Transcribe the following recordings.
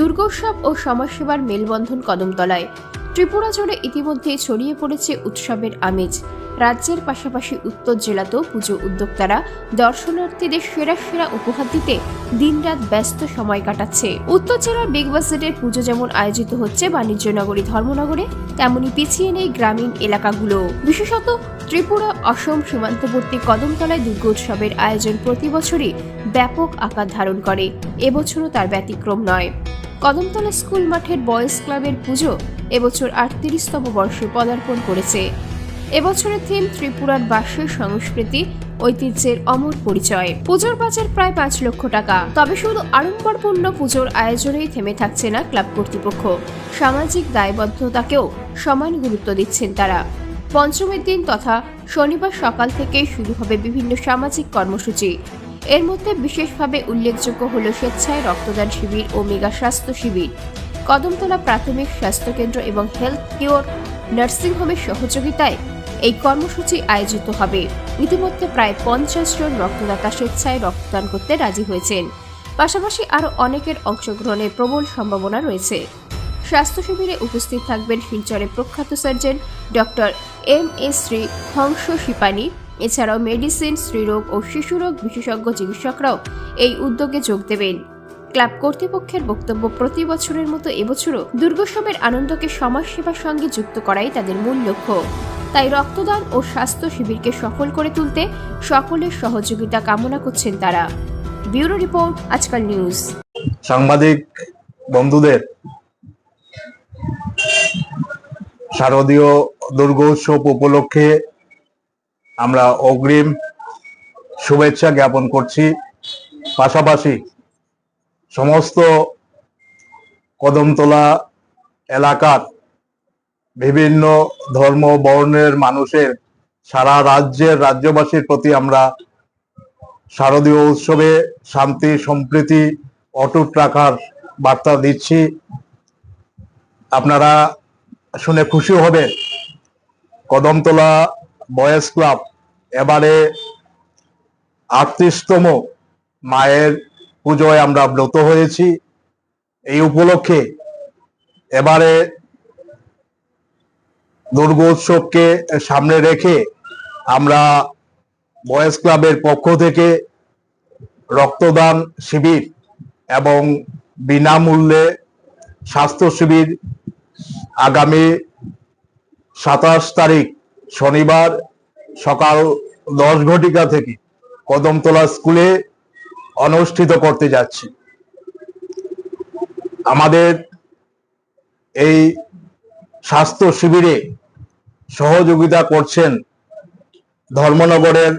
দুর্গোৎসব ও সমাজসেবার মেলবন্ধন কদমতলায়। ত্রিপুরা জুড়ে ইতিমধ্যে ছড়িয়ে পড়েছে উৎসবের আমেজ। রাজ্যের পাশাপাশি উত্তর জেলাতেও পুজো উদ্যোক্তারা দর্শনার্থীদের সেরা সেরা উপহার দিতে দিনরাত ব্যস্ত সময় কাটাচ্ছে। উত্তর জেলার বিগ বাজেটের পুজো যেমন আয়োজিত হচ্ছে বাণিজ্য নগরী ধর্মনগরে, তেমনি পিছিয়ে নেই গ্রামীণ এলাকাগুলো। বিশেষত ত্রিপুরা অসম সীমান্তবর্তী কদমতলায় দুর্গোৎসবের আয়োজন প্রতি বছরই ব্যাপক আকার ধারণ করে। এবছরও তার ব্যতিক্রম নয়। কদমতলা স্কুল মাঠের বয়েজ ক্লাবের পুজো এবছর ৩৮তম বর্ষে পদার্পণ করেছে। এবছরের থিম ত্রিপুরার বার্ষিক সংস্কৃতি ঐতিহ্যের অমর পরিচয়। পুজোর বাজেট প্রায় ৫ লক্ষ টাকা। তবে শুধু আড়ম্বরপূর্ণ পুজোর আয়োজনেই থেমে থাকছে না ক্লাব কর্তৃপক্ষ। সামাজিক দায়বদ্ধতাকেও সমান গুরুত্ব দিচ্ছেন তারা। পঞ্চমীর দিন তথা শনিবার সকাল থেকে শুরু হবে বিভিন্ন সামাজিক কর্মসূচি। এর মধ্যে বিশেষভাবে উল্লেখযোগ্য হল স্বেচ্ছায় রক্তদান শিবির ও মেগা স্বাস্থ্য শিবির। কদমতলা প্রাথমিক স্বাস্থ্যকেন্দ্র এবং হেলথ কিওর নার্সিংহোমের সহযোগিতায় এই কর্মসূচি আয়োজিত হবে। ইতিমধ্যে প্রায় ৫০ জন রক্তদাতা স্বেচ্ছায় রক্তদান করতে রাজি হয়েছেন। পাশাপাশি আরও অনেকের অংশগ্রহণের প্রবল সম্ভাবনা রয়েছে। স্বাস্থ্য শিবিরে উপস্থিত থাকবেন শিলচরের প্রখ্যাত surgeon doctor M S. Shri Hansa শিপানি। এছাড়াও মেডিসিন, স্ত্রীরোগ ও শিশুরোগ বিশেষজ্ঞ চিকিৎসকরাও এই উদ্যোগে যোগ দেবেন। ক্লাব কর্তৃপক্ষের বক্তব্য, প্রতি বছরের মতো এবছরও দুর্গোৎসবের আনন্দকে সমাজসেবার সঙ্গে যুক্ত করাই তাদের মূল লক্ষ্য। তাই রক্তদান ও স্বাস্থ্য শিবিরকে সফল করে তুলতে সকলের সহযোগিতা কামনা করছেন তারা। ব্যুরো রিপোর্ট, আজকাল নিউজ। সাংবাদিক বন্ধুদের শারদীয় দুর্গোৎসব উপলক্ষে আমরা অগ্রিম শুভেচ্ছা জ্ঞাপন করছি। পাশাপাশি সমস্ত কদমতলা এলাকার বিভিন্ন ধর্ম বর্ণের মানুষের, সারা রাজ্যবাসীর প্রতি আমরা শারদীয় উৎসবে শান্তি সম্প্রীতি অটুট রাখার বার্তা দিচ্ছি। আপনারা শুনে খুশি হবেন, কদমতলা বয়েজ ক্লাব এবারে ৩৮তম মায়ের পুজোয় আমরা ব্রত হয়েছি। এই উপলক্ষে এবারে দুর্গোৎসবকে সামনে রেখে আমরা বয়েজ ক্লাবের পক্ষ থেকে রক্তদান শিবির এবং বিনামূল্যে স্বাস্থ্য শিবির আগামী ২৭ তারিখ শনিবার সকাল ১০ ঘটিকা থেকে কদমতলা স্কুলে অনুষ্ঠিত করতে যাচ্ছি। আমাদের এই স্বাস্থ্য শিবিরে সহযোগিতা করছেন ধর্মনগরের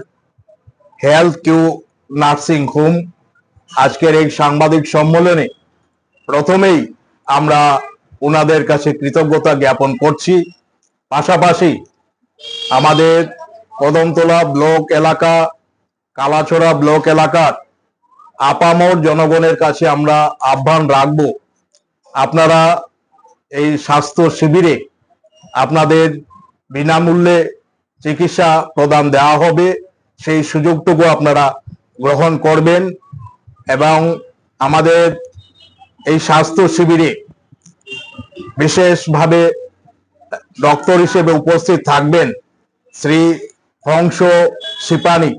হেলথ কিউ নার্সিং হোম। আজকের এই সাংবাদিক সম্মেলনে প্রথমেই আমরা ওনাদের কাছে কৃতজ্ঞতা জ্ঞাপন করছি। পাশাপাশি আমাদের কদমতলা ব্লক এলাকা, কালাছড়া ব্লক এলাকার আপামর জনগণের কাছে আমরা আহ্বান রাখব, আপনারা এই স্বাস্থ্য শিবিরে আপনাদের বিনামূল্যে চিকিৎসা প্রদান দেওয়া হবে, সেই সুযোগটুকু আপনারা গ্রহণ করবেন। এবং আমাদের এই স্বাস্থ্য শিবিরে বিশেষভাবে ডক্টর হিসেবে উপস্থিত থাকবেন শ্রী হংস শিপানি।